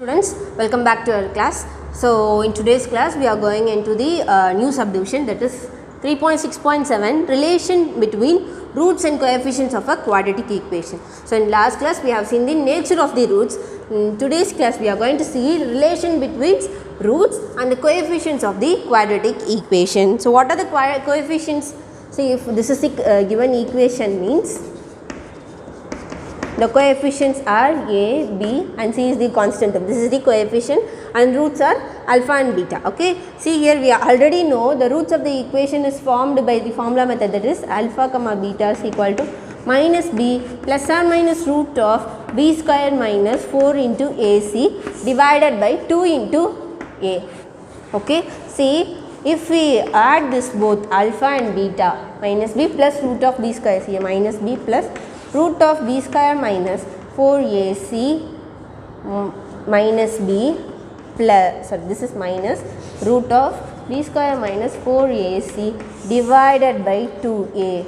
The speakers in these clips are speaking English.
Students, welcome back to our class. So in today's class we are going into the new subdivision, that is 3.6.7, relation between roots and coefficients of a quadratic equation. So in last class we have seen the nature of the roots. In today's class we are going to see relation between roots and the coefficients of the quadratic equation. So what are the coefficients? See, if this is the given equation, means the coefficients are a, b and c is the constant term. This is the coefficient and roots are alpha and beta. Okay. See here we already know the roots of the equation is formed by the formula method, that is alpha comma beta is equal to minus b plus or minus root of b square minus 4 into ac divided by 2 into a. Okay. See, if we add this both alpha and beta, minus b plus root of b square, see minus b plus root of b square minus 4ac minus b plus, sorry, this is minus root of b square minus 4ac divided by 2a.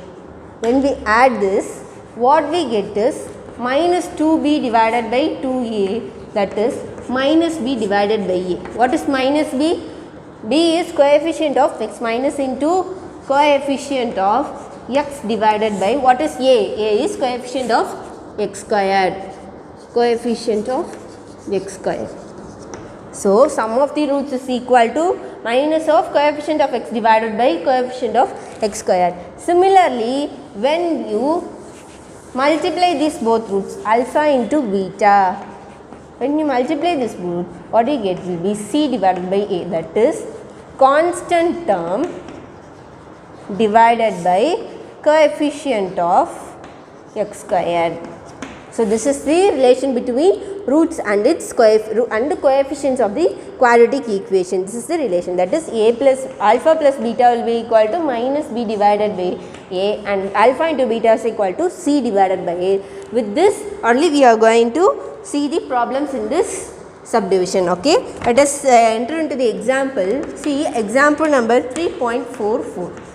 When we add this, what we get is minus 2b divided by 2a, that is minus b divided by a. What is minus b? B is coefficient of x minus into coefficient of x divided by, what is a? A is coefficient of x squared, coefficient of x squared. So sum of the roots is equal to minus of coefficient of x divided by coefficient of x squared. Similarly, when you multiply these both roots, alpha into beta, when you multiply this root, what you get will be c divided by a, that is constant term divided by coefficient of x squared. So this is the relation between roots and its coefficients of the quadratic equation. This is the relation, that is a plus alpha plus beta will be equal to minus b divided by a, and alpha into beta is equal to c divided by a. With this only we are going to see the problems in this subdivision. Okay, let us enter into the example. See example number 3.44.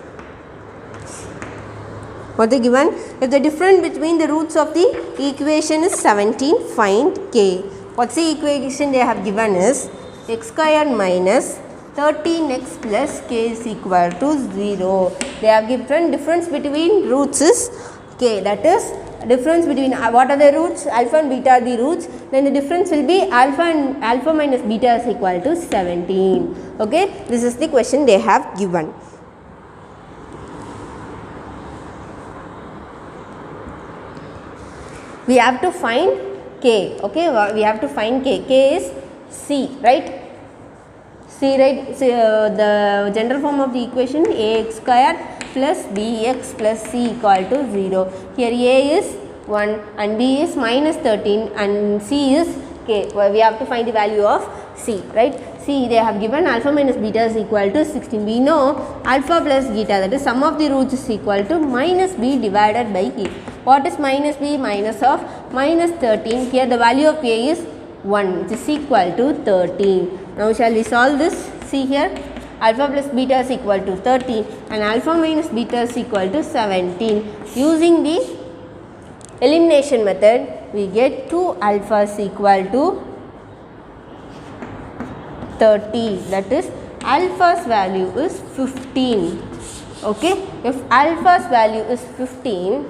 What they given? If the difference between the roots of the equation is 17, find k. What's the equation they have given is x square minus 13x plus k is equal to 0. They have given difference between roots is k, that is difference between what are the roots? Alpha and beta are the roots. Then the difference will be alpha minus beta is equal to 17. Okay, this is the question they have given. We have to find k. Okay, we have to find k. K is c, right? C, right? So, the general form of the equation ax square plus bx plus c equal to 0. Here a is 1 and b is minus 13 and c is k. Well, we have to find the value of c, right? See, they have given alpha minus beta is equal to 16. We know alpha plus beta, that is sum of the roots is equal to minus b divided by a. What is minus b? Minus of minus 13. Here the value of a is 1, which is equal to 13. Now shall we solve this? See here, alpha plus beta is equal to 13 and alpha minus beta is equal to 17. Using the elimination method, we get 2 alpha is equal to 30, that is alpha's value is 15. Okay, if alpha's value is 15,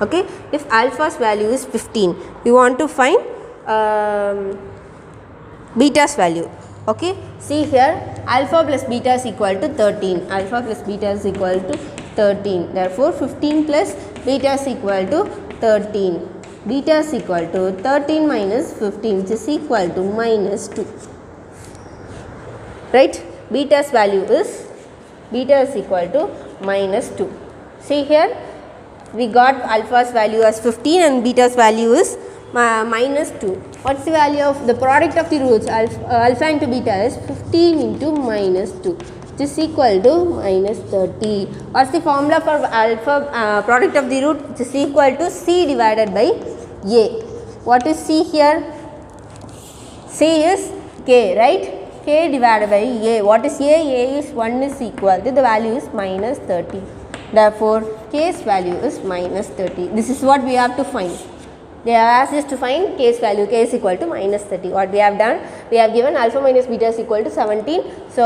okay, if alpha's value is 15, we want to find beta's value. Okay, see here alpha plus beta is equal to 13, alpha plus beta is equal to 13, therefore 15 plus beta is equal to 13. Beta is equal to 13 minus 15, which is equal to minus 2. Right? Beta's value is equal to minus 2. See here, we got alpha's value as 15 and beta's value is minus 2. What's the value of the product of the roots? Alpha into beta is 15 into minus 2, which is equal to minus 30. What's the formula for alpha product of the root? Which is equal to c divided by a. What is c here? C is k, right? K divided by a. What is a? A is 1 is equal to the value is minus 30. Therefore, k's value is minus 30. This is what we have to find. they have asked us to find k's value. K is equal to minus 30. What we have done? We have given alpha minus beta is equal to 17. So,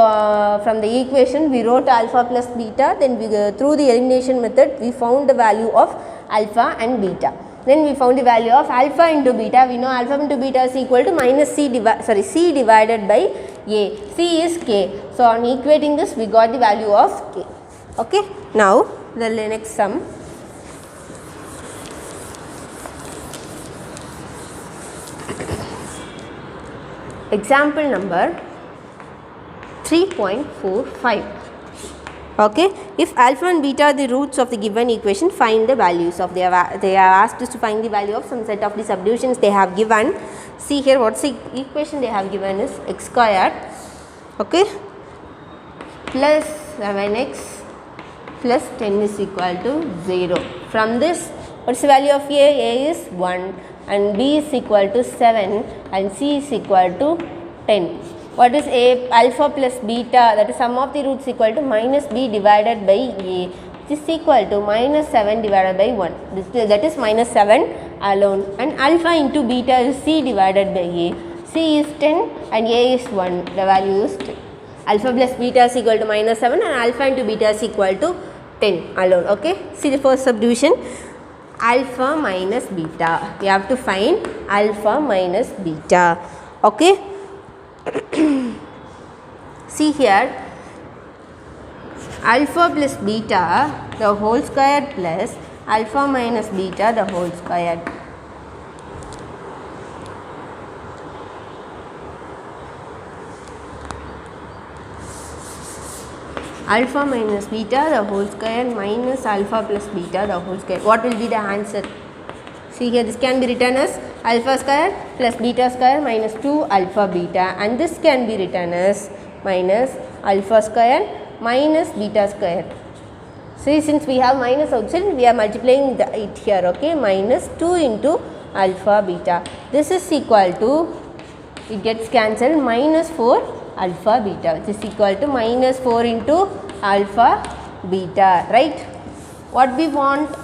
from the equation we wrote alpha plus beta, then we through the elimination method we found the value of alpha and beta. Then we found the value of alpha into beta. We know alpha into beta is equal to minus c divided by a. C is k. So, on equating this we got the value of k. Okay. Now, the next sum. Example number 3.45. Okay, if alpha and beta are the roots of the given equation, find the values of they have asked us to find the value of some set of the subdivisions they have given. See here, what's the equation they have given is x squared, okay, plus 7x plus 10 is equal to 0. From this, what's the value of a? A is 1 and b is equal to 7 and c is equal to 10. What is a? Alpha plus beta, that is sum of the roots equal to minus b divided by a, which is equal to minus 7 divided by 1. That is minus 7 alone, and alpha into beta is c divided by a. C is 10 and a is 1. The value is 10. Alpha plus beta is equal to minus 7 and alpha into beta is equal to 10 alone. Okay. See the first subdivision. Alpha minus beta. We have to find alpha minus beta. Okay. See here, alpha plus beta the whole square plus alpha minus beta the whole square. Alpha minus beta the whole square minus alpha plus beta the whole square. What will be the answer? See here, this can be written as alpha square plus beta square minus 2 alpha beta, and this can be written as minus alpha square minus beta square. See, since we have minus outside, we are multiplying it here, okay, minus 2 into alpha beta. This is equal to, it gets cancelled, minus 4 alpha beta, which is equal to minus 4 into alpha beta, right? What we want?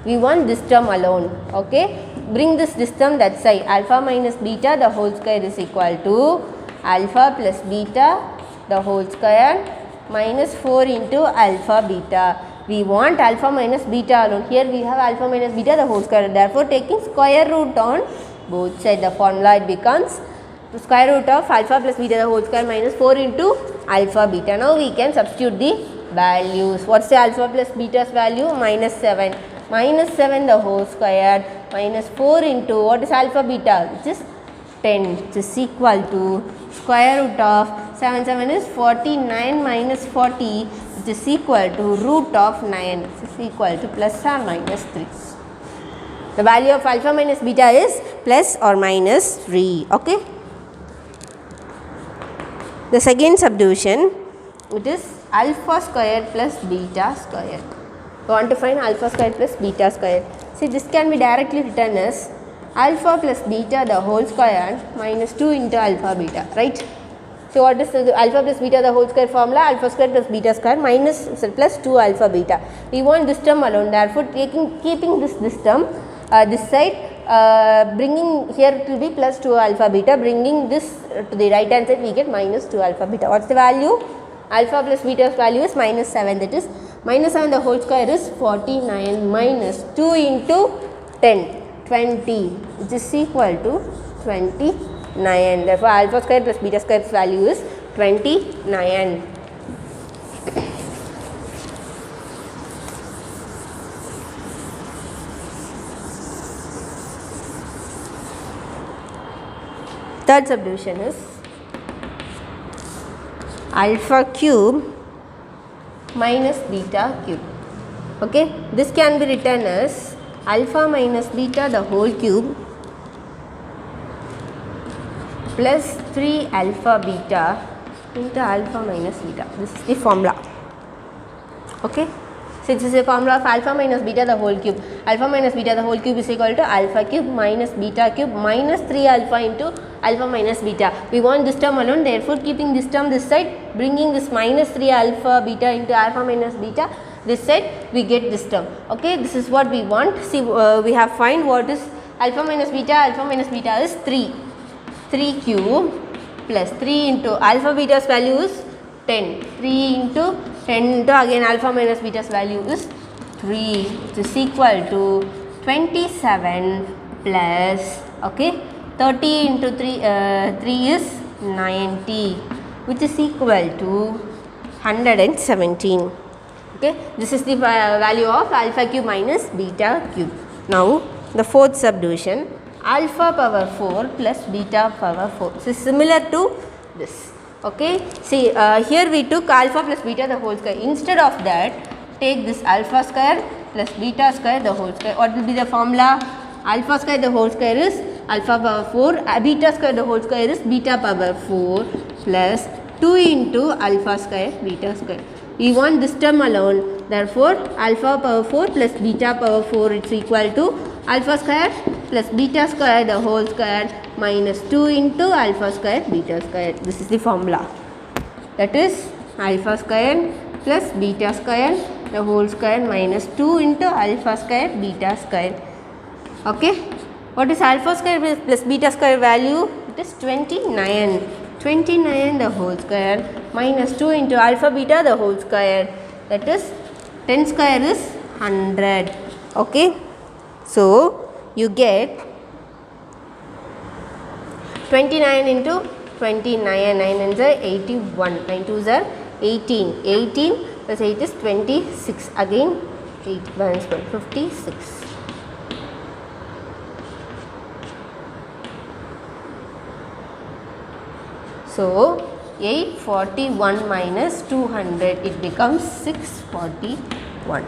We want this term alone, okay. Bring this term that side. Alpha minus beta the whole square is equal to alpha plus beta the whole square minus 4 into alpha beta. We want alpha minus beta alone. Here we have alpha minus beta the whole square. Therefore, taking square root on both sides, the formula it becomes square root of alpha plus beta the whole square minus 4 into alpha beta. Now, we can substitute the values. What's the alpha plus beta's value? Minus 7. Minus 7 the whole square minus 4 into what is alpha beta, which is 10, which is equal to square root of 7 is 49 minus 40, which is equal to root of 9, which is equal to plus or minus 3. The value of alpha minus beta is plus or minus 3. Okay. The second subdivision, it is alpha squared plus beta squared. We want to find alpha squared plus beta squared. See, this can be directly written as alpha plus beta the whole square minus 2 into alpha beta, right? So, what is the alpha plus beta the whole square formula? Alpha squared plus beta square minus plus 2 alpha beta. We want this term alone. Therefore, keeping this term this side, bringing here it will be plus 2 alpha beta. Bringing this to the right hand side, we get minus 2 alpha beta. What's the value? Alpha plus beta's value is minus 7. That is minus 7 the whole square is 49 minus 2 into 10, 20, which is equal to 29. Therefore, alpha square plus beta square's value is 29. Third subdivision is alpha cube minus beta cube. Okay, this can be written as alpha minus beta the whole cube plus 3 alpha beta into alpha minus beta. This is the formula. Okay, so this is the formula of alpha minus beta the whole cube. Alpha minus beta the whole cube is equal to alpha cube minus beta cube minus 3 alpha into alpha minus beta. We want this term alone, therefore keeping this term this side, bringing this minus 3 alpha beta into alpha minus beta this side, we get this term. Okay, this is what we want. See, we have find what is alpha minus beta is 3. 3 cube plus 3 into alpha beta's value is 10. 3 into 10 into again alpha minus beta's value is 3, which is equal to 27 plus, okay, 30 into 3 is 90, which is equal to 117. Okay, this is the value of alpha cube minus beta cube. Now the fourth subdivision, alpha power 4 plus beta power 4. So similar to this. Okay, see here we took alpha plus beta the whole square. Instead of that, take this alpha square plus beta square the whole square. What will be the formula? Alpha square the whole square is alpha power 4, beta square the whole square is beta power 4 plus 2 into alpha square beta square. We want this term alone, therefore alpha power 4 plus beta power 4 is equal to alpha square plus beta square the whole square minus 2 into alpha square beta square. This is the formula. That is alpha square plus beta square the whole square minus 2 into alpha square beta square. Okay, what is alpha square plus beta square value? It is 29. 29 the whole square minus 2 into alpha beta the whole square, that is 10 square is 100. Okay, so you get 29 into 29, 9 and 81, 9 2s are 18, 18 plus 8 is 26, again 8 balance 56. So 841 minus 200, it becomes 641.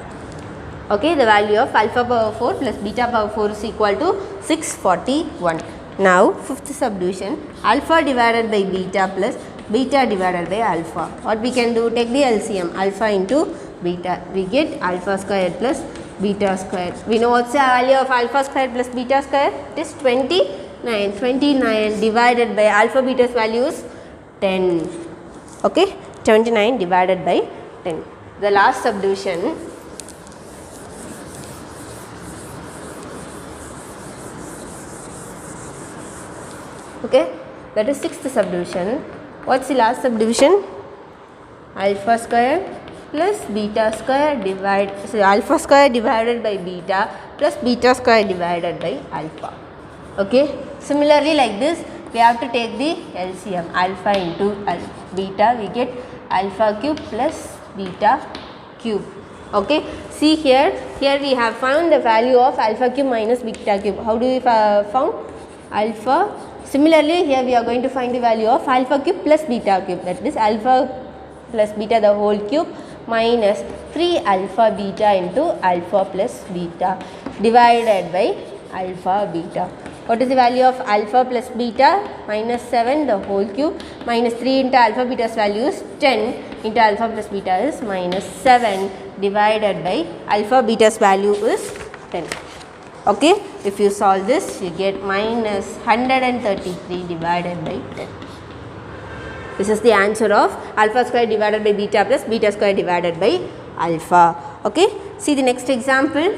Okay, the value of alpha power 4 plus beta power 4 is equal to 641. Now fifth subdivision, alpha divided by beta plus beta divided by alpha. What we can do? Take the LCM, alpha into beta, we get alpha square plus beta square. We know what's the value of alpha square plus beta square? It is 29. 29 divided by alpha beta's value is 10. Okay, 29 divided by 10. The last subdivision, okay, that is sixth subdivision. What's the last subdivision? Alpha square plus beta square alpha square divided by beta plus beta square divided by alpha. Okay, similarly like this we have to take the LCM, alpha into beta, we get alpha cube plus beta cube. Okay, see here we have found the value of alpha cube minus beta cube. How do we found alpha? Similarly here we are going to find the value of alpha cube plus beta cube, that is alpha plus beta the whole cube minus 3 alpha beta into alpha plus beta divided by alpha beta. What is the value of alpha plus beta? Minus 7 the whole cube minus 3 into alpha beta's value is 10 into alpha plus beta is minus 7 divided by alpha beta's value is 10. Okay, if you solve this you get minus 133 divided by 10. This is the answer of alpha square divided by beta plus beta square divided by alpha. Okay, see the next example,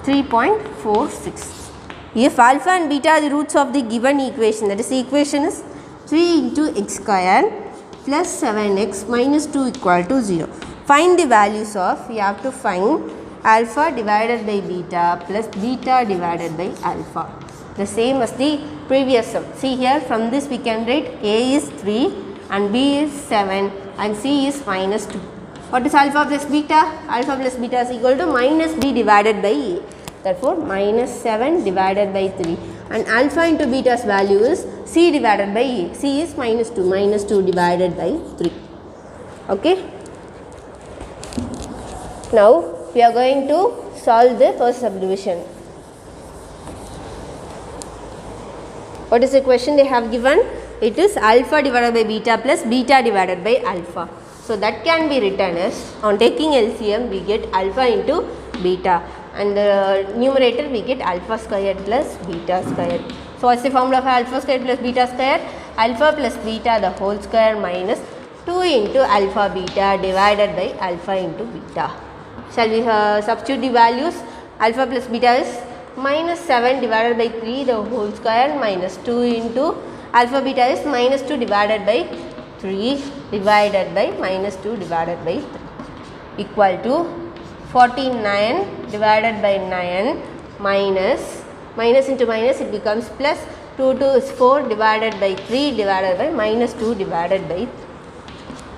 3.46. If alpha and beta are the roots of the given equation, that is the equation is 3 into x square plus 7x minus 2 equal to 0. Find the values of, you have to find alpha divided by beta plus beta divided by alpha. The same as the previous sum. See here, from this we can write a is 3 and b is 7 and c is minus 2. What is alpha plus beta? Alpha plus beta is equal to minus b divided by a. Therefore, minus 7 divided by 3 and alpha into beta's value is c divided by a. C is minus 2 divided by 3. Okay. Now, we are going to solve the first subdivision. What is the question they have given? It is alpha divided by beta plus beta divided by alpha. So, that can be written as, on taking LCM we get alpha into beta and the numerator we get alpha squared plus beta squared. So, what is the formula of alpha squared plus beta squared? Alpha plus beta the whole square minus 2 into alpha beta divided by alpha into beta. Shall we substitute the values? Alpha plus beta is minus 7 divided by 3 the whole square minus 2 into alpha beta is minus 2 divided by 3 divided by minus 2 divided by 3 equal to 49 divided by 9 minus into minus it becomes plus 2 is 4 divided by 3 divided by minus 2 divided by 3.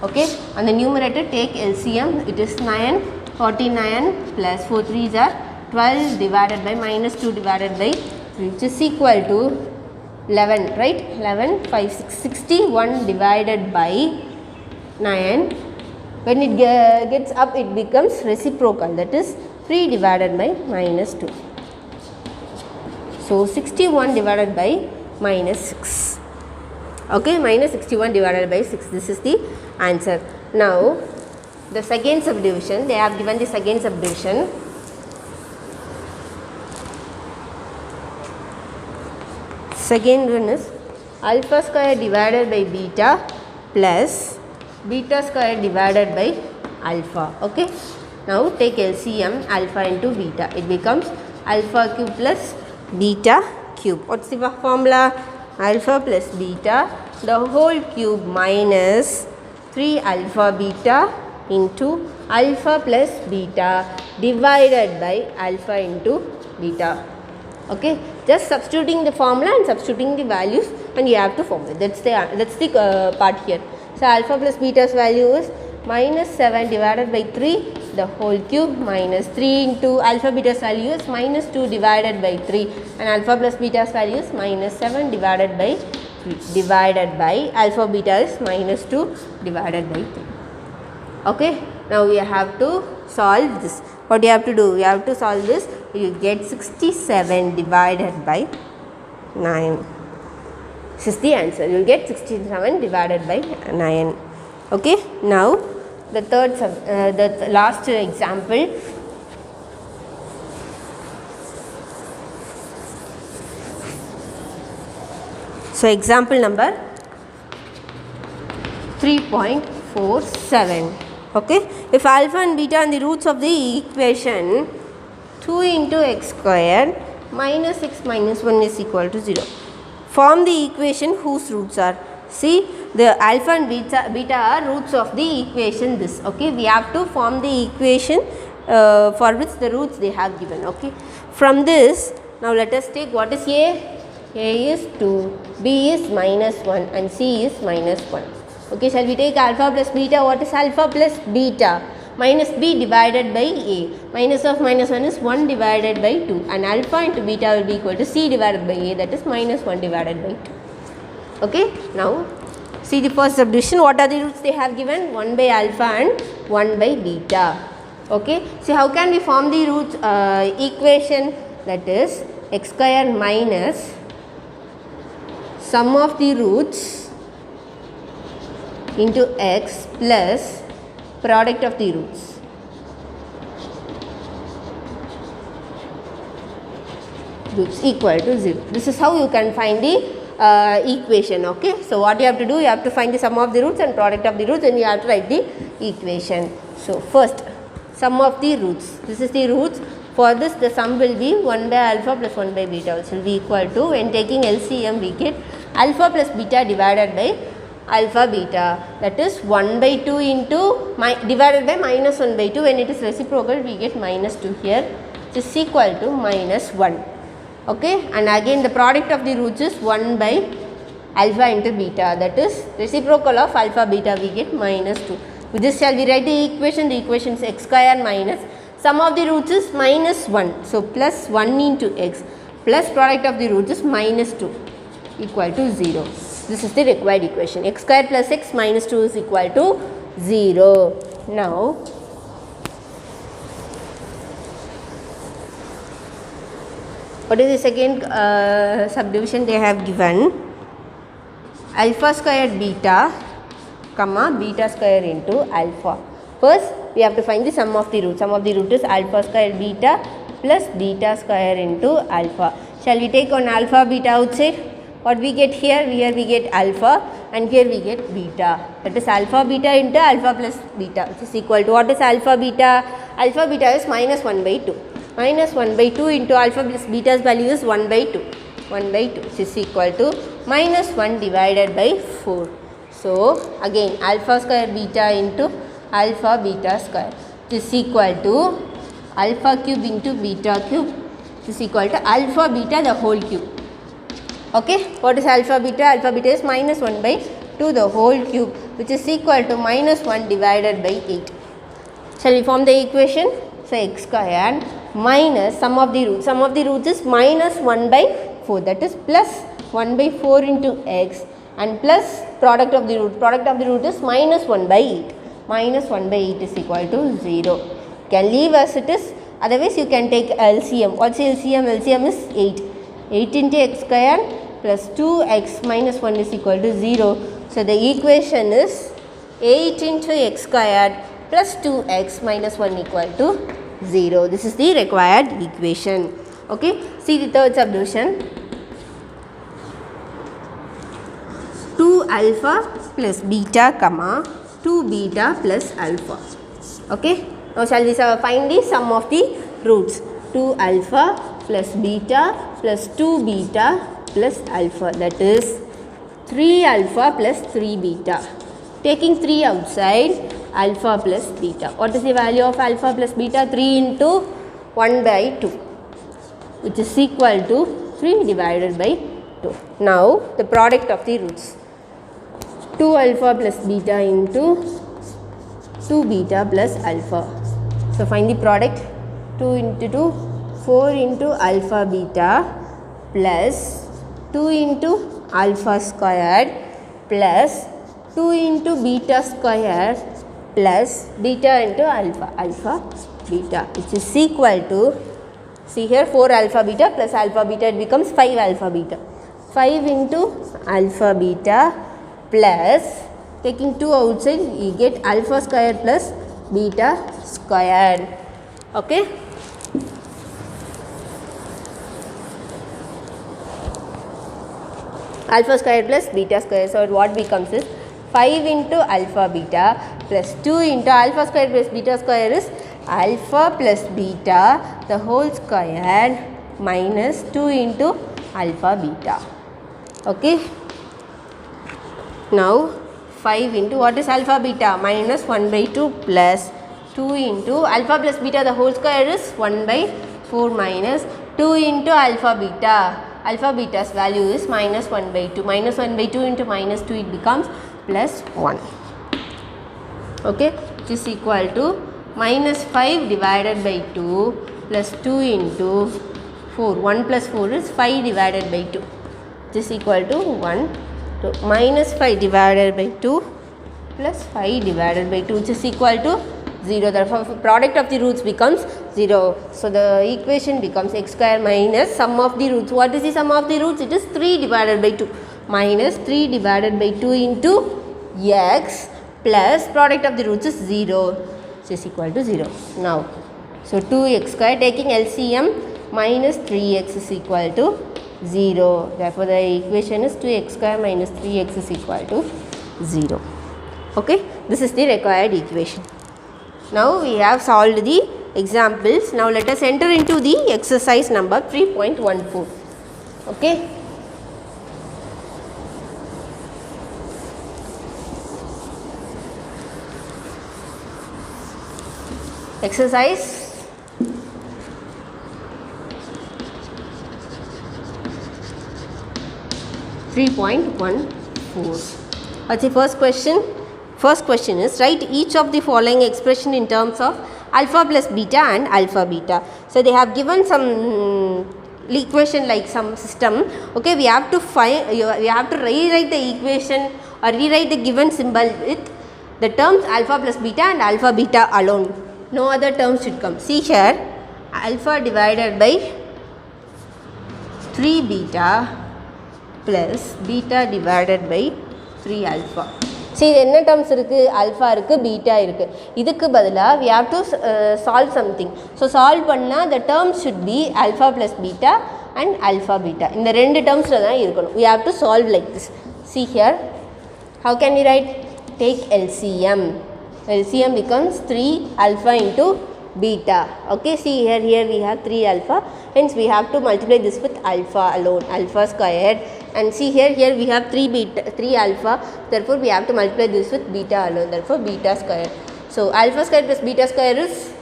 Okay, on the numerator take LCM, it is 9, 49 plus 4 3s are 12 divided by minus 2 divided by 3 which is equal to 11, right? 11, 5, 6, 61 divided by 9. When it gets up it becomes reciprocal, that is 3 divided by minus 2. So 61 divided by minus 6. Okay, minus 61 divided by 6. This is the answer. Now the second subdivision, they have given the second subdivision. Second one is alpha square divided by beta plus beta square divided by alpha. Okay, now take LCM alpha into beta, it becomes alpha cube plus beta cube. What's the formula? Alpha plus beta the whole cube minus 3 alpha beta into alpha plus beta divided by alpha into beta. Okay, just substituting the formula and substituting the values and you have to formulate. That's the part here. So alpha plus beta's value is minus 7 divided by 3 the whole cube minus 3 into alpha beta's value is minus 2 divided by 3 and alpha plus beta's value is minus 7 divided by 3 divided by alpha beta is minus 2 divided by 3. Okay, now we have to solve this. What you have to do? You have to solve this. You get 67 divided by 9. This is the answer. You will get 67 divided by 9. Okay, now the the last example. So example number 3.47. Okay, if alpha and beta are the roots of the equation 2 into x squared minus x minus 1 is equal to 0. Form the equation whose roots are. See, the alpha and beta are roots of the equation this. Okay, we have to form the equation for which the roots they have given. Okay, from this now let us take what is A. A is 2, B is minus 1 and C is minus 1. Okay, shall we take alpha plus beta? What is alpha plus beta? Minus b divided by a. Minus of minus 1 is 1 divided by 2 and alpha into beta will be equal to c divided by a, that is minus 1 divided by 2. Okay, now see the first subdivision. What are the roots they have given? 1 by alpha and 1 by beta. Okay, see how can we form the root equation, that is x square minus sum of the roots into x plus product of the roots. Roots equal to 0. This is how you can find the equation. Okay, so what you have to do, you have to find the sum of the roots and product of the roots and you have to write the equation. So first sum of the roots, this is the roots. For this the sum will be 1 by alpha plus 1 by beta, which will be equal to, when taking LCM we get alpha plus beta divided by alpha beta, that is 1 by 2 into divided by minus 1 by 2. When it is reciprocal we get minus 2 here, which is equal to minus 1. Okay, and again the product of the roots is 1 by alpha into beta, that is reciprocal of alpha beta, we get minus 2. With this shall we write the equation? The equation is x square minus sum of the roots is minus 1, so plus 1 into x plus product of the roots is minus 2 equal to 0. This is the required equation. X square plus x minus 2 is equal to 0. Now what is the second subdivision they have given? Alpha square beta comma beta square into alpha. First we have to find the sum of the root. Sum of the root is alpha square beta plus beta square into alpha. Shall we take on alpha beta outside? What we get here? Here we get alpha and here we get beta, that is alpha beta into alpha plus beta, which is equal to, what is alpha beta? Alpha beta is minus 1 by 2. minus 1 by 2 into alpha plus beta's value is 1 by 2. 1 by 2 which is equal to minus 1 divided by 4. So again alpha square beta into alpha beta square is equal to alpha cube into beta cube is equal to alpha beta the whole cube. Okay, what is alpha beta? Alpha beta is minus 1 by 2 the whole cube which is equal to minus 1 divided by 8. Shall we form the equation? So x square minus sum of the roots. Sum of the roots is minus 1 by 4, that is plus 1 by 4 into x, and plus product of the root. Product of the root is minus 1 by 8. Minus 1 by 8 is equal to 0. You can leave as it is, otherwise you can take LCM. What's LCM? LCM is 8. 8 into x square plus 2x minus 1 is equal to 0. So the equation is 8 into x squared plus 2x minus 1 equal to 0. This is the required equation. Okay, see the third subdivision. 2 alpha plus beta comma 2 beta plus alpha. Okay, now shall we find the sum of the roots? 2 alpha plus beta plus 2 beta plus alpha, that is 3 alpha plus 3 beta. Taking 3 outside, alpha plus beta. What is the value of alpha plus beta? 3 into 1 by 2 which is equal to 3 divided by 2. Now the product of the roots. 2 alpha plus beta into 2 beta plus alpha. So find the product. 2 into 2, 4 into alpha beta plus 2 into alpha squared plus 2 into beta squared plus beta into alpha, alpha beta, which is equal to, see here 4 alpha beta plus alpha beta, it becomes 5 alpha beta. 5 into alpha beta plus, taking 2 outside, you get alpha squared plus beta squared. Okay. Alpha squared plus beta squared. So what becomes is 5 into alpha beta plus 2 into alpha squared plus beta square is alpha plus beta the whole square minus 2 into alpha beta. Okay. Now 5 into what is alpha beta? Minus 1 by 2 plus 2 into alpha plus beta the whole square is 1 by 4 minus 2 into alpha beta. Alpha beta's value is minus 1 by 2. Minus 1 by 2 into minus 2, it becomes plus 1. Okay, which is equal to minus 5 divided by 2 plus 2 into 4. 1 plus 4 is 5 divided by 2. Which is equal to 1 to minus 5 divided by 2 plus 5 divided by 2, which is equal to 0. Therefore, product of the roots becomes 0. So the equation becomes x square minus sum of the roots. What is the sum of the roots? It is 3 divided by 2 minus 3 divided by 2 into x plus product of the roots is 0, which is equal to 0. Now, so 2x square, taking LCM, minus 3x is equal to 0. Therefore, the equation is 2x square minus 3x is equal to 0. Okay, this is the required equation. Now we have solved the examples. Now let us enter into the exercise number 3.14. Okay. Exercise 3.14. What's the first question? First question is, write each of the following expression in terms of alpha plus beta and alpha beta. So they have given some equation like some system. Okay, we have to find, we have to rewrite the equation or rewrite the given symbol with the terms alpha plus beta and alpha beta alone. No other terms should come. See here, alpha divided by 3 beta plus beta divided by 3 alpha. See, என்ன terms இருக்கு? alpha இருக்கு, beta இருக்கு. இதுக்கு பதிலா we have to solve something. So solve பண்ணா the terms should be alpha plus beta and alpha beta. இந்த ரெண்டு termsல தான் இருக்கணும். We have to solve like this. See here, how can we write? Take LCM. LCM becomes 3 alpha into beta. Okay, see here we have 3 alpha, hence we have to multiply this with alpha alone, alpha squared. And see here we have 3 alpha, therefore we have to multiply this with beta alone, therefore beta squared. So alpha squared plus beta square is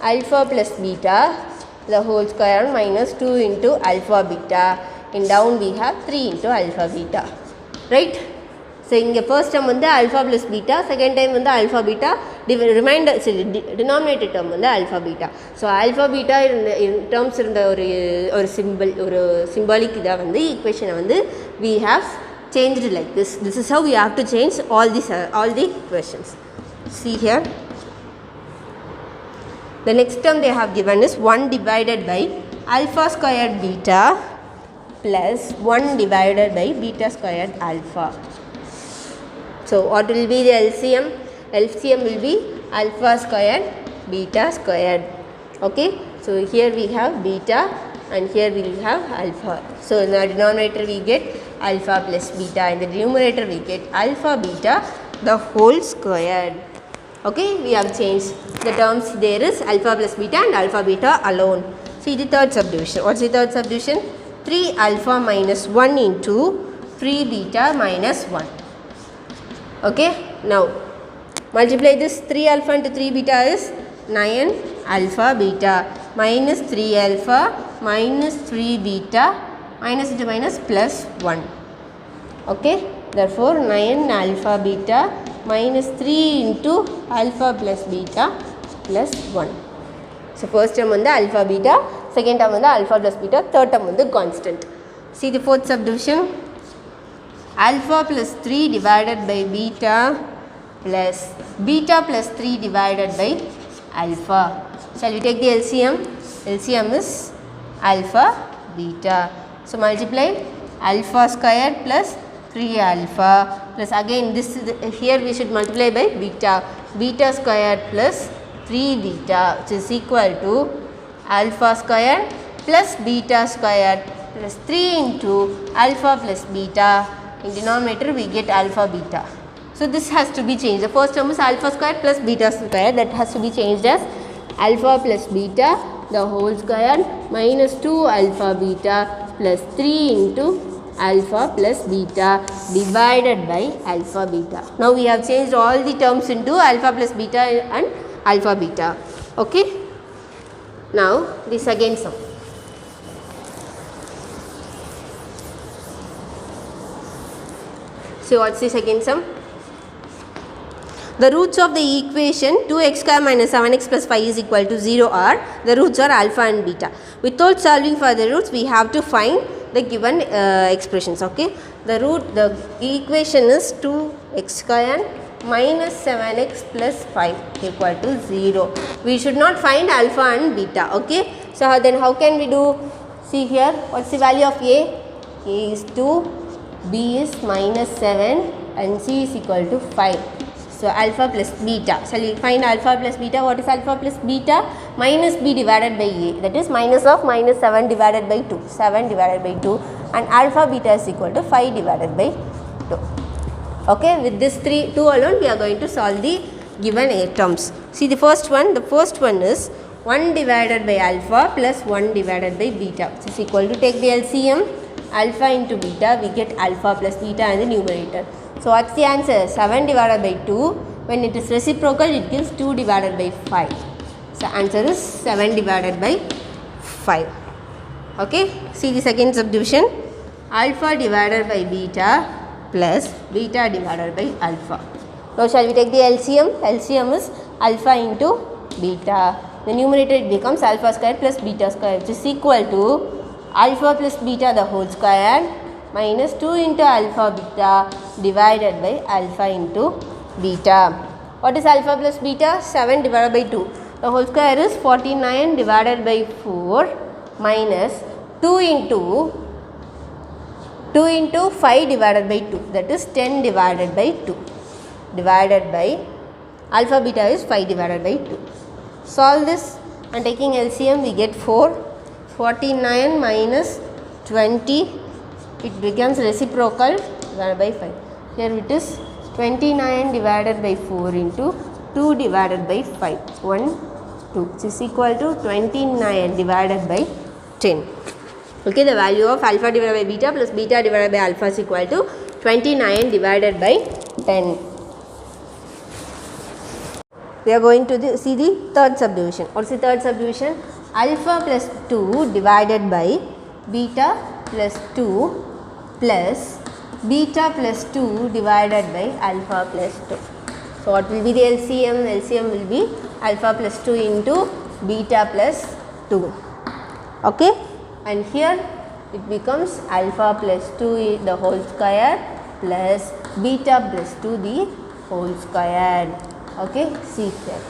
alpha plus beta the whole square minus 2 into alpha beta, and down we have 3 into alpha beta, right? So inge first term வந்து alpha plus beta, second time வந்து alpha beta, remainder denominator term வந்து alpha beta. So alpha beta in terms இருந்த ஒரு symbolic இதா வந்து equation வந்து we have changed like this. This is how we have to change all the equations. See here. The next term they have given is 1 divided by alpha squared beta plus 1 divided by beta squared alpha. So what will be the LCM? LCM will be alpha squared beta squared. Okay, so here we have beta and here we will have alpha. So in the denominator we get alpha plus beta, in the numerator we get alpha beta the whole squared. Okay, we have changed the terms. There is alpha plus beta and alpha beta alone. See the third subdivision. What's the third subdivision? 3 alpha minus 1 into 3 beta minus 1. Okay, now multiply this 3 alpha into 3 beta is 9 alpha beta minus 3 alpha minus 3 beta minus into minus plus 1. Okay, therefore 9 alpha beta minus 3 into alpha plus beta plus 1. So first term on the alpha beta, second term on the alpha plus beta, third term on the constant. See the fourth subdivision. Alpha plus 3 divided by beta plus beta plus 3 divided by alpha. Shall we take the LCM? LCM is alpha beta. So multiply alpha squared plus 3 alpha plus again this here we should multiply by beta. Beta squared plus 3 beta, which is equal to alpha squared plus beta squared plus 3 into alpha plus beta. In denominator we get alpha beta. So this has to be changed. The first term is alpha squared plus beta squared, that has to be changed as alpha plus beta the whole square minus 2 alpha beta plus 3 into alpha plus beta divided by alpha beta. Now we have changed all the terms into alpha plus beta and alpha beta. Okay. Now the second sum. So what's the second sum? The roots of the equation 2x square minus 7x plus 5 is equal to 0 are, the roots are alpha and beta. Without solving for the roots we have to find the given expressions. Okay, the equation is 2x square minus 7x plus 5 equal to 0. We should not find alpha and beta. Okay, so then how can we do? See here, what's the value of a? A is 2, b is minus 7 and c is equal to 5. So alpha plus beta. Shall we find alpha plus beta? What is alpha plus beta? Minus b divided by a, that is minus of minus 7 divided by 2, 7 divided by 2, and alpha beta is equal to 5 divided by 2. Okay, with this 2 alone we are going to solve the given terms. See the first one is 1 divided by alpha plus 1 divided by beta, which is equal to, take the LCM, alpha into beta, we get alpha plus beta in the numerator. So what's the answer? 7 divided by 2, when it is reciprocal it gives 2 divided by 5. So answer is 7 divided by 5. Okay, see the second subdivision, alpha divided by beta plus beta divided by alpha. Now shall we take the LCM? LCM is alpha into beta. The numerator it becomes alpha square plus beta square, which is equal to alpha plus beta the whole square minus 2 into alpha beta divided by alpha into beta. What is alpha plus beta? 7 divided by 2. The whole square is 49 divided by 4 minus 2 into 5 divided by 2, that is 10 divided by 2, divided by alpha beta is 5 divided by 2. Solve this and taking LCM we get 4. 49 minus 20, it becomes reciprocal divided by 5. Here it is 29 divided by 4 into 2 divided by 5. 1, 2, which is equal to 29 divided by 10. Okay, the value of alpha divided by beta plus beta divided by alpha is equal to 29 divided by 10. We are going to see the third subdivision. What is the third subdivision? Alpha plus 2 divided by beta plus 2 plus beta plus 2 divided by alpha plus 2. So, what will be the LCM? LCM will be alpha plus 2 into beta plus 2. Okay? And here it becomes alpha plus 2 the whole square plus beta plus 2 the whole square. Okay? See here.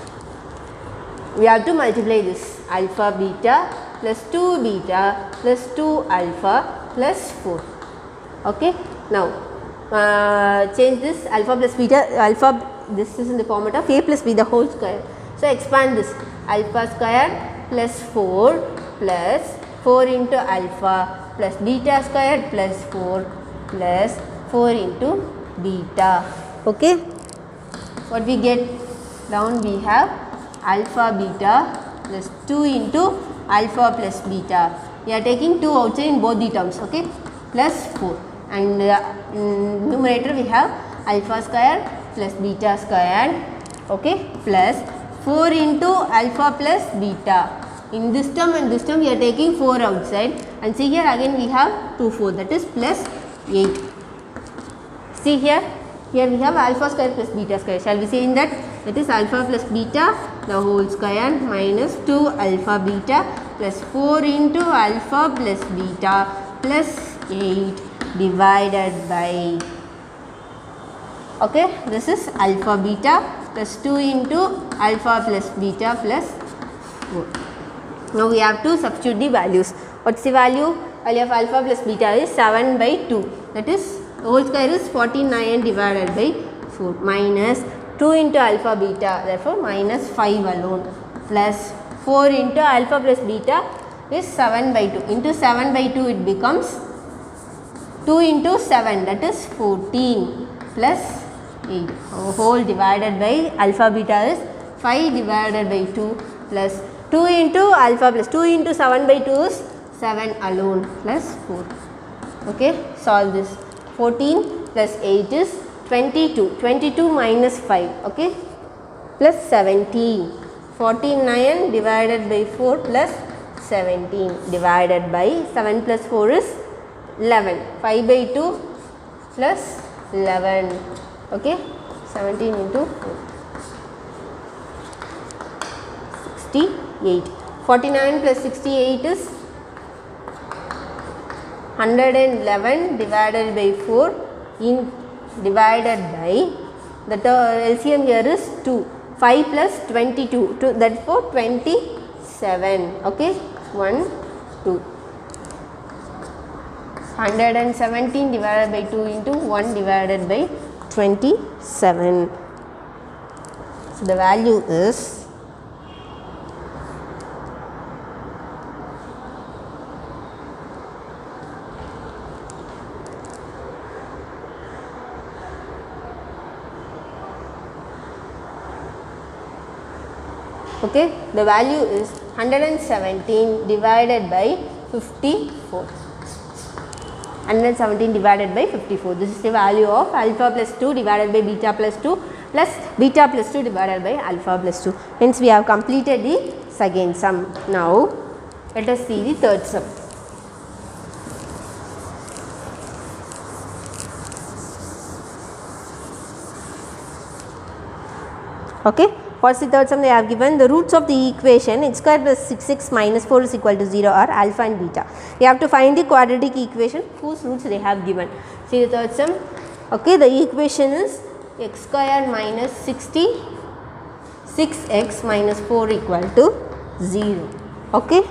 We have to multiply this alpha beta plus 2 beta plus 2 alpha plus 4. Okay? Now, change this alpha plus beta, alpha, this is in the format of a plus b the whole square. So, expand this alpha square plus 4 plus 4 into alpha plus beta square plus 4 plus 4 into beta. Okay? What we get down, we have alpha beta plus 2 into alpha plus beta. We are taking 2 outside in both the terms. Okay? Plus 4. And numerator we have alpha square plus beta square, okay, plus 4 into alpha plus beta. In this term and this term we are taking 4 outside, and see here again we have 2 4, that is plus 8. See here we have alpha square plus beta square. Shall we say in that? That is alpha plus beta the whole square minus 2 alpha beta plus 4 into alpha plus beta plus 8 divided by, okay, this is alpha beta plus 2 into alpha plus beta plus 4. Now we have to substitute the values. What is the value? Value of alpha plus beta is 7 by 2, that is whole square is 49 divided by 4 minus 2 into alpha beta, therefore minus 5 alone, plus 4 into alpha plus beta is 7 by 2, into 7 by 2 it becomes 2 into 7, that is 14 plus 8, whole divided by alpha beta is 5 divided by 2 plus 2 into alpha plus 2 into 7 by 2 is 7 alone plus 4. Okay, solve this. 14 plus 8 is 22, 22 minus 5, okay, plus 17. 49 divided by 4 plus 17 divided by 7 plus 4 is 11, 5 by 2 plus 11, okay, 17 into 4, 68. 49 plus 68 is 111 divided by 4 in divided by, the LCM here is 2, 5 plus 22, therefore 27, okay, 1, 2. 117 divided by 2 into 1 divided by 27. So, the value is okay, the value is 117 divided by 54. 117 divided by 54. This is the value of alpha plus 2 divided by beta plus 2 plus beta plus 2 divided by alpha plus 2. Hence, we have completed the second sum. Now, let us see the third sum. Okay. What is the third sum they have given? The roots of the equation x square plus 6x minus 4 is equal to 0 are alpha and beta. We have to find the quadratic equation whose roots they have given. See the third sum. Okay, the equation is x square minus 60, 6x minus 4 equal to 0. Okay,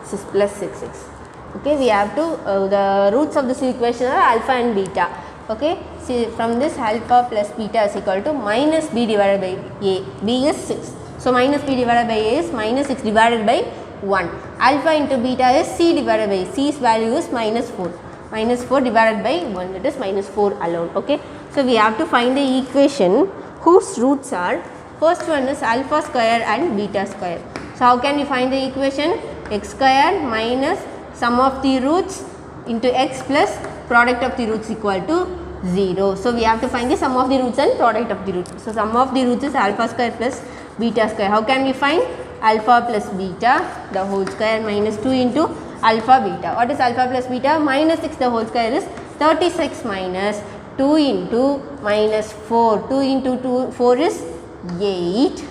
this is plus 6x. Okay, we have to the roots of this equation are alpha and beta. Okay, see from this alpha plus beta is equal to minus b divided by a. B is 6. So, minus b divided by a is minus 6 divided by 1. Alpha into beta is c divided by c's value is minus 4. Minus 4 divided by 1, that is minus 4 alone. Okay. So, we have to find the equation whose roots are First one is alpha square and beta square. So how can we find the equation? X square minus sum of the roots into x plus product of the roots equal to 0. So we have to find the sum of the roots and product of the roots. So sum of the roots is alpha square plus beta square. How can we find? Alpha plus beta the whole square minus 2 into alpha beta. What is alpha plus beta? Minus 6 the whole square is 36 minus 2 into minus 4. 2 into 4 is 8.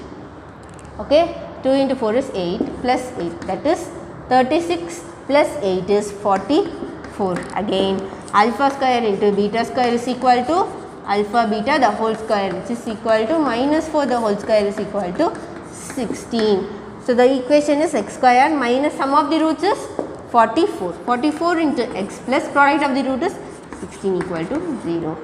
Okay. 2 into 4 is 8 plus 8, that is 36 plus 8 is 44. Again alpha square into beta square is equal to alpha beta the whole square, which is equal to minus 4 the whole square is equal to 16. So the equation is x square minus sum of the roots is 44. 44 into x plus product of the root is 16 equal to 0.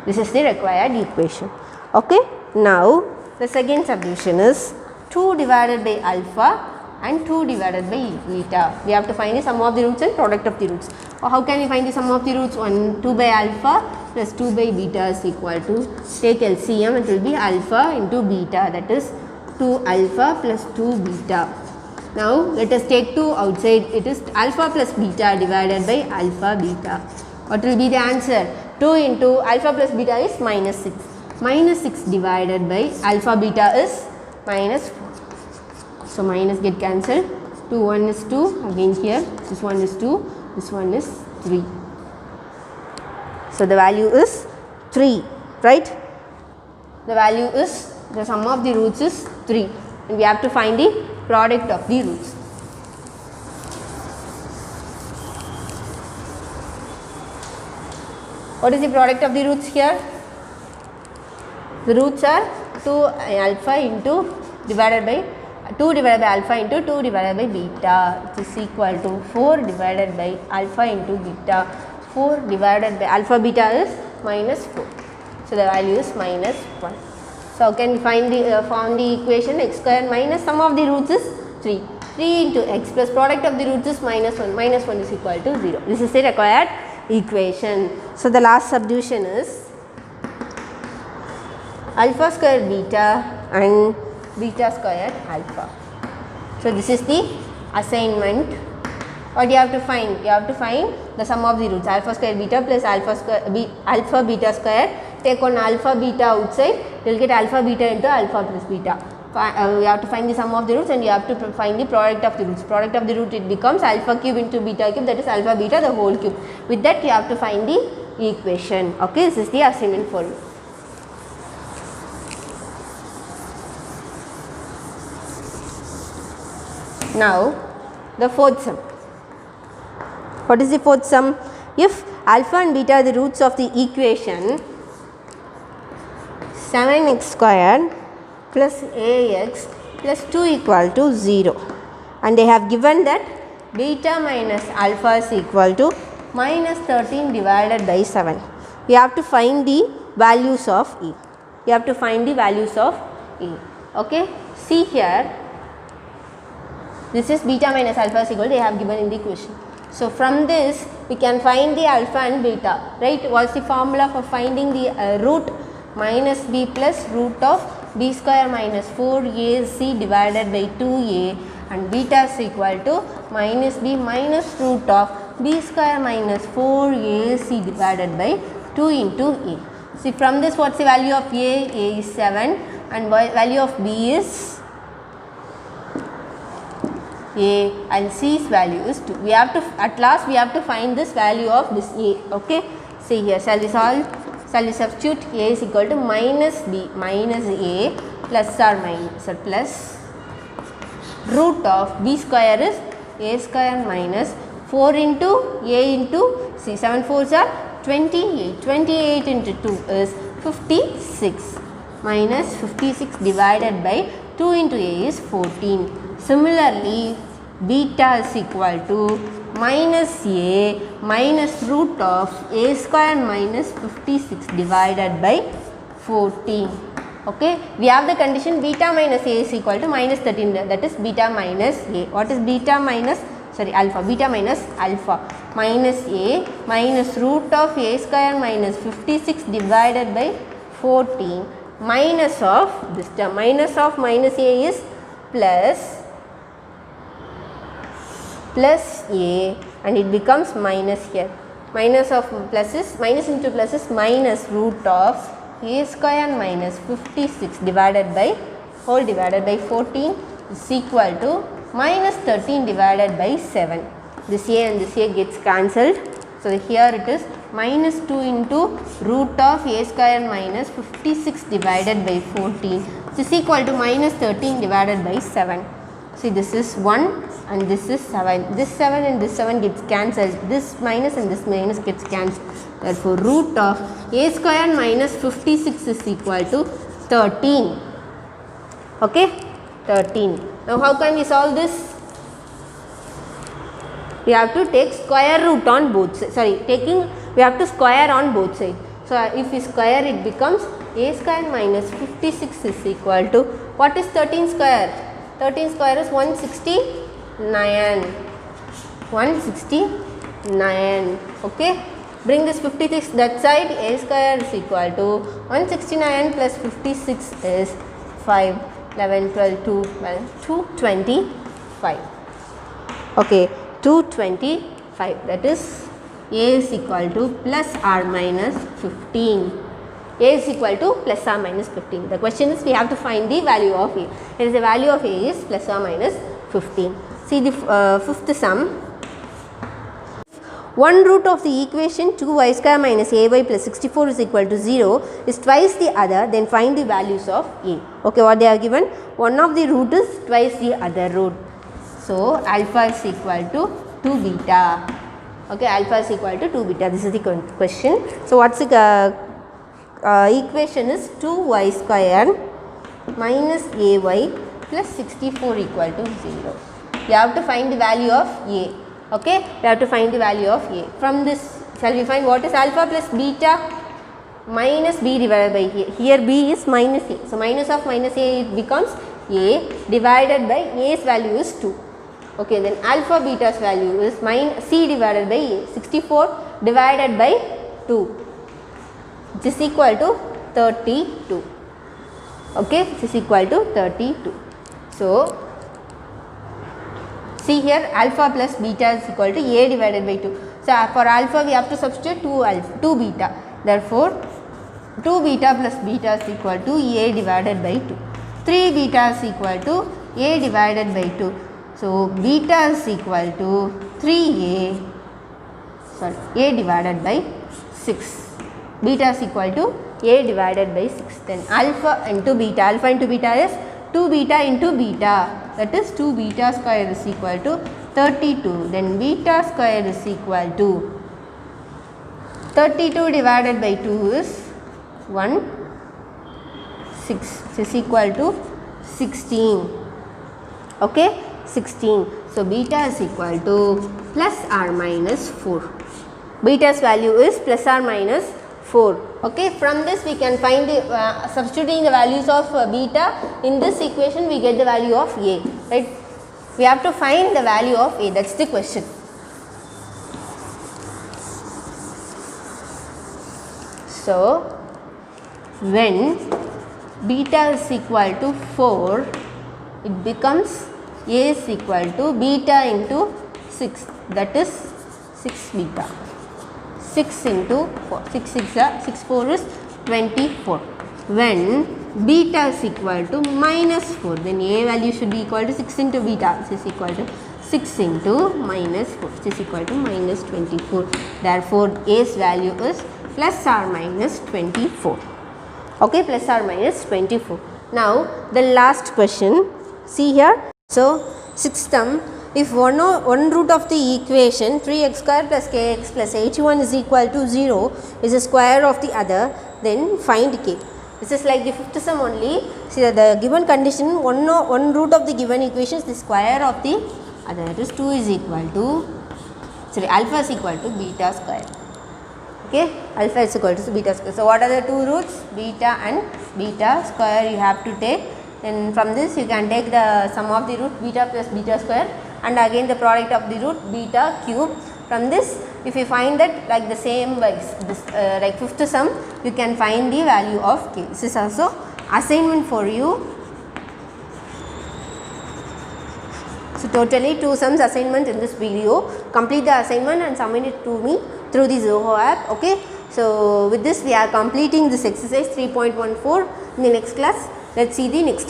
This is the required equation. Okay. Now the second solution is 2 divided by alpha and 2 divided by beta. We have to find the sum of the roots and product of the roots. Or how can we find the sum of the roots? 2 by alpha plus 2 by beta is equal to, take LCM, it will be alpha into beta, that is 2 alpha plus 2 beta. Now let us take 2 outside, it is alpha plus beta divided by alpha beta. What will be the answer? 2 into alpha plus beta is minus 6. Minus 6 divided by alpha beta is minus 4. So minus get cancelled. 2 1 is 2, again here this one is 2, this one is 3. So the value is 3, right? The value is, the sum of the roots is 3 and we have to find the product of the roots. What is the product of the roots here? The roots are 2 alpha into divided by 2 divided by alpha into 2 divided by beta, which is equal to 4 divided by alpha into beta. 4 divided by alpha beta is minus 4. So the value is minus 1. So how can we find the form the equation? X square minus sum of the roots is 3. 3 into x plus product of the roots is minus 1. Minus 1 is equal to 0. This is the required equation. So the last subdivision is alpha square beta and beta square alpha. So this is the assignment. What you have to find? You have to find the sum of the roots, alpha square beta plus alpha beta square. Take on alpha beta outside, you will get alpha beta into alpha plus beta. You have to find the sum of the roots and you have to find the product of the roots. Product of the root, it becomes alpha cube into beta cube, that is alpha beta the whole cube. With that you have to find the equation. Okay, this is the assignment for you. Now the fourth sum. What is the fourth sum? If alpha and beta are the roots of the equation 7x square plus ax plus 2 equal to 0 and they have given that beta minus alpha is equal to minus 13 divided by 7. You have to find the values of e. You have to find the values of e. Okay. See here. This is beta minus alpha is equal, they have given in the equation. So from this we can find the alpha and beta, right? What is the formula for finding the root? Minus b plus root of b square minus 4ac divided by 2a and beta is equal to minus b minus root of b square minus 4ac divided by 2 into a. See from this what is the value of a? A is 7 and value of b is a and c's value is 2. We have to, at last we have to find this value of this a. Okay. See here, shall we solve? Shall we substitute? A is equal to minus b minus a plus or minus or plus root of b square is a square minus 4 into a into c. 7 4s are 28. 28 into 2 is 56 minus 56 divided by 2 into a is 14. Similarly, beta is equal to minus a minus root of a square minus 56 divided by 14. Okay. We have the condition beta minus a is equal to minus 13, that is beta minus a. What is beta minus, sorry, alpha? Beta minus alpha. Minus a minus root of a square minus 56 divided by 14 minus of this term. Minus of minus a is plus a, and it becomes minus here. Minus of plus is minus into plus is minus root of a square minus 56 divided by whole divided by 14 is equal to minus 13 divided by 7. This a and this a gets cancelled. So here it is minus 2 into root of a square minus 56 divided by 14. This is equal to minus 13 divided by 7. See, this is 1 and this is 7. This 7 and this 7 gets cancelled. This minus and this minus gets cancelled. Therefore, root of a square minus 56 is equal to 13. Okay, 13. Now, how can we solve this? We have to take square root on both sides. We have to square on both sides. So, if we square, it becomes a square minus 56 is equal to, what is 13 square? 13 square is 169. 169. Okay. Bring this 56 that side. A square is equal to 169 plus 56 is 5, 11, 12, 225. Okay. 225. That is a is equal to plus or minus 15. A is equal to plus or minus 15. The question is we have to find the value of a. Here is the value of a is plus or minus 15. See the fifth sum. One root of the equation 2y square minus ay plus 64 is equal to 0 is twice the other, then find the values of a. Okay, what they are given? One of the root is twice the other root. So, alpha is equal to 2 beta. Okay, alpha is equal to 2 beta. This is the question. So, what's the equation is 2y square minus ay plus 64 equal to 0. You have to find the value of a. Okay, we have to find the value of a. From this, shall we find what is alpha plus beta? Minus b divided by a. Here b is minus a. So, minus of minus a, it becomes a divided by a's value is 2. Okay, then alpha beta's value is c divided by a. 64 divided by 2. Which is equal to 32. Okay, which is equal to 32. So, see here alpha plus beta is equal to a divided by 2. So, for alpha we have to substitute 2 beta. Therefore, 2 beta plus beta is equal to a divided by 2. 3 beta is equal to a divided by 2. So, beta is equal to 3a, a divided by 6. Beta is equal to a divided by 6. Then alpha into beta is 2 beta into beta, that is 2 beta square is equal to 32. Then beta square is equal to 32 divided by 2 is 6, which is equal to 16. Okay, 16. So, beta is equal to plus or minus 4. Beta's value is plus or minus 4. Okay, from this we can find the substituting the values of beta in this equation, we get the value of a, right? We have to find the value of a, that's the question. So, when beta is equal to 4, it becomes a is equal to beta into 6, that is 6 beta. 6 into 4, 6 4 is 24. When beta is equal to minus 4, then a value should be equal to 6 into beta, which is equal to 6 into minus 4, which is equal to minus 24. Therefore, a's value is plus or minus 24. Okay, plus or minus 24. Now, the last question, see here. So, sixth term, if one root of the equation 3x square plus kx plus 81 is equal to 0 is the square of the other, then find k. This is like the fifth sum only. See the given condition, one root of the given equation is the square of the other. That is 2 is equal to, alpha is equal to beta square. Okay, alpha is equal to beta square. So, what are the two roots? Beta and beta square you have to take. Then from this you can take the sum of the root beta plus beta square and again the product of the root beta cube. From this, if you find that like the same like this like fifth sum, you can find the value of k. This is also assignment for you. So totally 2 sums assignment in this video. Complete the assignment and submit it to me through the Zoho app. Okay. So with this we are completing this exercise 3.14. In the next class let's see the next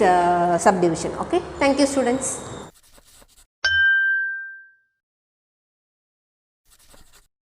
subdivision. Okay. Thank you students.